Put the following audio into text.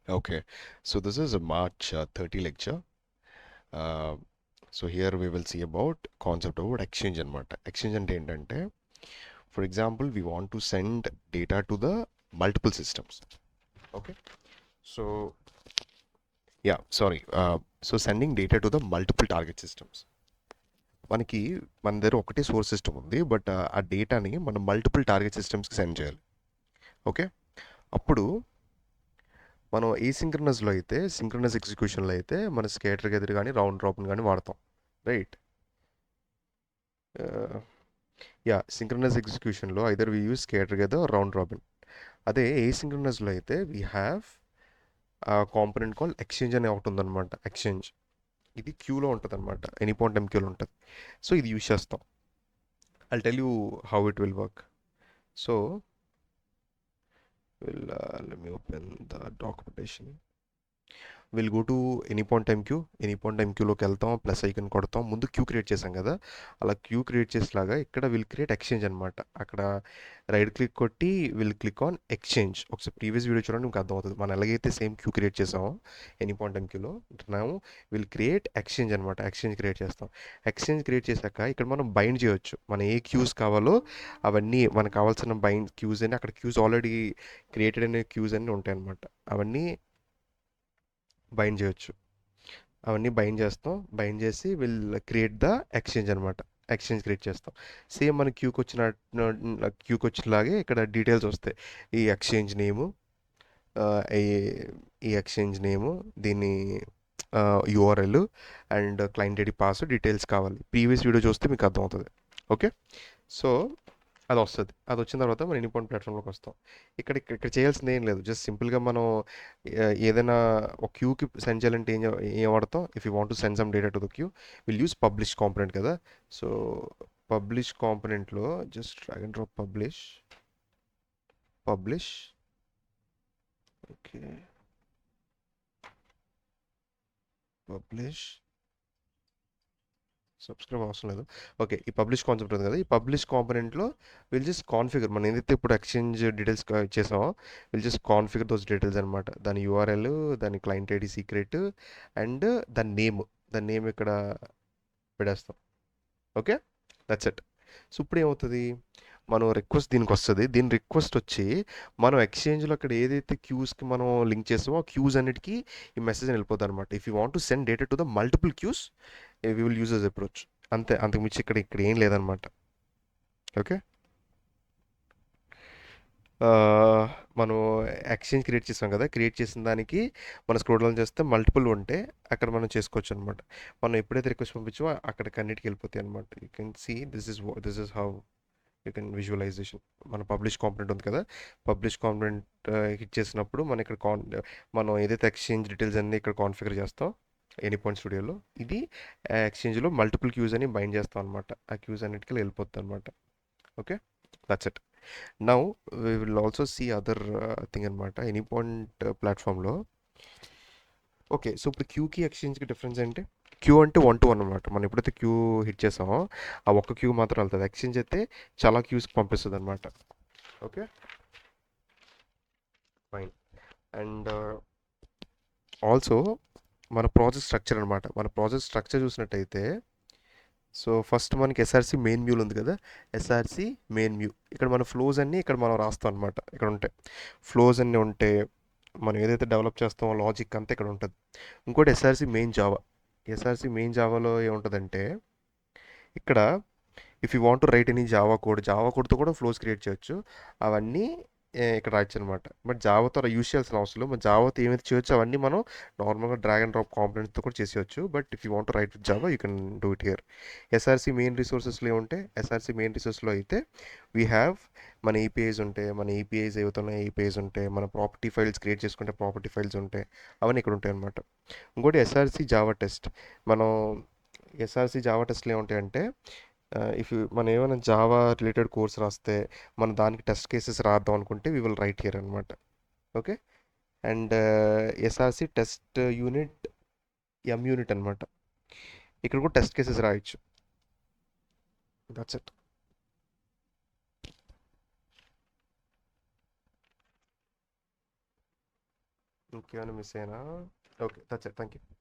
Okay, so this is a March 30 lecture. Uh, so here we will see about concept about exchange అనమాట. Exchange అంటే ఏంటంటే, for example, we want to send data to the multiple systems. Okay, so yeah, sorry. So sending data to the multiple target systems. మనకి మన దగ్గర ఒకటే source system ఉంది, but ఆ డేటాని మనం మల్టిపుల్ టార్గెట్ సిస్టమ్స్కి సెండ్ చేయాలి. ఓకే, అప్పుడు మనం ఏసింక్రనస్లో అయితే సింక్రనస్ ఎగ్జిక్యూషన్లో అయితే మన స్కేటర్ గెదర్ కానీ రౌండ్ రాబిన్ కానీ వాడతాం, రైట్? యా, సింక్రనస్ ఎగ్జిక్యూషన్లో either we use scatter gather round robin. అదే ఏసింక్రనస్లో అయితే we have component call exchange అనే ఒకటి ఉందన్నమాట. ఎక్స్చేంజ్ ఇది క్యూలో ఉంటుంది అనమాట, ఎనీ పాయింట్ ఎంక్యూలో ఉంటుంది. సో ఇది యూస్ చేస్తాం. I tell you how it will work. So let me open the documentation. Will go to any point time queue. Any point time క్యూలోకి వెళ్తాం, ప్లస్ ఐకన్ కొడతాం. ముందు క్యూ క్రియేట్ చేసాం కదా, అలా క్యూ క్రియేట్ చేసేలాగా ఇక్కడ విల్ క్రియేట్ ఎక్స్చేంజ్ అనమాట. అక్కడ రైట్ క్లిక్ కొట్టి విల్ క్లిక్ ఆన్ ఎక్స్చేంజ్. ఒకసారి ప్రీవియస్ వీడియో చూడండి, మీకు అర్థమవుతుంది. మనం ఎలాగైతే సేమ్ క్యూ క్రియేట్ చేసామో ఎనీ పాయింట్ టైం క్యూలో, మనం విల్ క్రియేట్ ఎక్స్చేంజ్ అనమాట. ఎక్స్చేంజ్ క్రియేట్ చేస్తాం. ఎక్స్చేంజ్ క్రియేట్ చేశాక ఇక్కడ మనం బైండ్ చేయొచ్చు. మన ఏ క్యూస్ కావాలో అవన్నీ, మనకు కావాల్సిన బైండ్ క్యూస్ అని, అక్కడ క్యూస్ ఆల్రెడీ క్రియేటెడ్ అనే క్యూస్ అన్నీ ఉంటాయి అనమాట. అవన్నీ బైండ్ చేయొచ్చు. అవన్నీ బైండ్ చేస్తాం. బైండ్ చేసి విల్ క్రియేట్ ద ఎక్స్చేంజ్ అనమాట. ఎక్స్చేంజ్ క్రియేట్ చేస్తాం. సేమ్ మన క్యూకి వచ్చినలాగే ఇక్కడ డీటెయిల్స్ వస్తాయి. ఈ ఎక్స్చేంజ్ నేము, ఈ ఈ ఎక్స్చేంజ్ నేము, దీని URL and client ID password details కావాలి. ప్రీవియస్ వీడియో చూస్తే మీకు అర్థమవుతుంది. ఓకే, సో అది వస్తుంది. అది వచ్చిన తర్వాత మనం ఇన్పాయింట్ ప్లాట్ఫామ్లోకి వస్తాం. ఇక్కడ ఇక్కడ ఇక్కడ చేయాల్సింది ఏం లేదు. జస్ట్ సింపుల్గా మనం ఏదైనా ఒక క్యూకి సెండ్ చేయాలంటే ఏం వాడతాం? If you want to send some data to the queue, will use publish component కదా. సో పబ్లిష్ కాంపనెంట్లో just drag and drop publish. Okay, publish subscribe అవసరం లేదు. ఓకే, ఈ పబ్లిష్ కాన్సెప్ట్ ఉంది కదా, ఈ పబ్లిష్ కాంపనెంట్లో విల్ జస్ట్ కాన్ఫిగర్. మనం ఏదైతే ఇప్పుడు ఎక్స్చేంజ్ డీటెయిల్స్ ఇచ్చేసామో will just configure those details అనమాట. దాని యూఆర్ఎల్, దాని క్లయింట్ ఐడి సీక్రెట్ అండ్ దాని నేమ్ ఇక్కడ పెడేస్తాం. Okay, that's it. సో ఇప్పుడు ఏమవుతుంది, మనం రిక్వెస్ట్ దీనికి వస్తుంది. దీని రిక్వెస్ట్ వచ్చి మనం ఎక్స్చేంజ్లో అక్కడ ఏదైతే క్యూస్కి మనం లింక్ చేస్తామో ఆ క్యూస్ అన్నిటికీ ఈ మెసేజ్ వెళ్ళిపోతుంది అనమాట. If you want to send data to the multiple queues, we will use as approach. అంతే, అంతకుమించి ఇక్కడ ఇక్కడ ఏం లేదనమాట. ఓకే, మనం ఎక్స్చేంజ్ క్రియేట్ చేసాం కదా, క్రియేట్ చేసిన దానికి మనం స్క్రోల్ డౌన్ చేస్తే మల్టిపుల్ ఉంటే అక్కడ మనం చేసుకోవచ్చు అనమాట. మనం ఎప్పుడైతే రిక్వెస్ట్ పంపించామో అక్కడికి అన్నిటికి వెళ్ళిపోతాయి అనమాట. You can see this is how you can visualization. మన పబ్లిష్ కాంపనెంట్ ఉంది కదా, పబ్లిష్ కాంపనెంట్ హిట్ చేసినప్పుడు మన ఇక్కడ మనం ఏదైతే ఎక్స్చేంజ్ డీటెయిల్స్ అన్నీ ఇక్కడ కాన్ఫిగర్ చేస్తాం ఎనీ పాయింట్ స్టూడియోలో, ఇది ఎక్స్చేంజ్లో మల్టిపుల్ క్యూస్ అని బైండ్ చేస్తాం అనమాట. ఆ క్యూస్ అన్నిటికీ వెళ్ళిపోతుంది అనమాట. Okay, that's it. Now we will also see other thing అనమాట ఎనీ పాయింట్ ప్లాట్ఫామ్లో. ఓకే, సో ఇప్పుడు క్యూకి ఎక్స్చేంజ్కి డిఫరెన్స్ ఏంటి? క్యూ అంటే 1 to 1 అనమాట. మనం ఎప్పుడైతే క్యూ హిట్ చేసామో ఆ ఒక్క క్యూ మాత్రం వెళ్తుంది. ఎక్స్చేంజ్ అయితే చాలా క్యూస్కి పంపిస్తుంది అనమాట. Okay, fine. అండ్ ఆల్సో మన ప్రాజెక్ట్ స్ట్రక్చర్ అనమాట. మన ప్రాజెక్ట్ స్ట్రక్చర్ చూసినట్టయితే, సో ఫస్ట్ మనకి ఎస్ఆర్సి మెయిన్ వ్యూలు ఉంది కదా, ఎస్ఆర్సి మెయిన్ వ్యూ. ఇక్కడ మన ఫ్లోస్ అన్నీ ఇక్కడ మనం రాస్తాం అనమాట. ఇక్కడ ఉంటాయి ఫ్లోస్ అన్నీ ఉంటే, మనం ఏదైతే డెవలప్ చేస్తామో లాజిక్ అంతా ఇక్కడ ఉంటుంది. ఇంకోటి SRC main Java. SRC main జావాలో ఏముంటుందంటే, ఇక్కడ if you want to write any Java కోడ్తో కూడా ఫ్లోస్ క్రియేట్ చేయొచ్చు. అవన్నీ ఇక్కడ రాయొచ్చు అనమాట. బట్ జావాతో యూస్ చేయాల్సిన అవసరం లేదు. మన జావాతో ఏమైతే చేయొచ్చు అవన్నీ మనం నార్మల్గా డ్రాగ్ అండ్ డ్రాప్ కాంపోనెంట్స్తో కూడా చేసేయచ్చు. But if you want to write with Java you can do it here. SRC main రిసోర్సెస్లో ఏముంటే, ఎస్ఆర్సి మెయిన్ రిసోర్స్లో అయితే వీ హ్యావ్ మన ఏపీఐస్ ఉంటాయి. మన ఏపీఐస్ ఏవైతున్నాయి ఏపీఐస్ ఉంటాయి. మన ప్రాపర్టీ ఫైల్స్ క్రియేట్ చేసుకుంటే ప్రాపర్టీ ఫైల్స్ ఉంటాయి. అవన్నీ ఇక్కడ ఉంటాయి అనమాట. ఇంకోటి ఎస్ఆర్సి జావా టెస్ట్. మనం ఎస్ఆర్సి జావా టెస్ట్లు ఏముంటాయంటే, ఇఫ్ మనం ఏమైనా జావా రిలేటెడ్ కోర్స్ రాస్తే మనం దానికి టెస్ట్ కేసెస్ రాద్దాం అనుకుంటే వీ విల్ రైట్ హియర్ అనమాట. Okay, and SRC test unit unit అనమాట. ఇక్కడ కూడా టెస్ట్ కేసెస్ రాయొచ్చు. That's it. ఇంకేమైనా మిస్ అయినా? Okay. That's it. Thank you.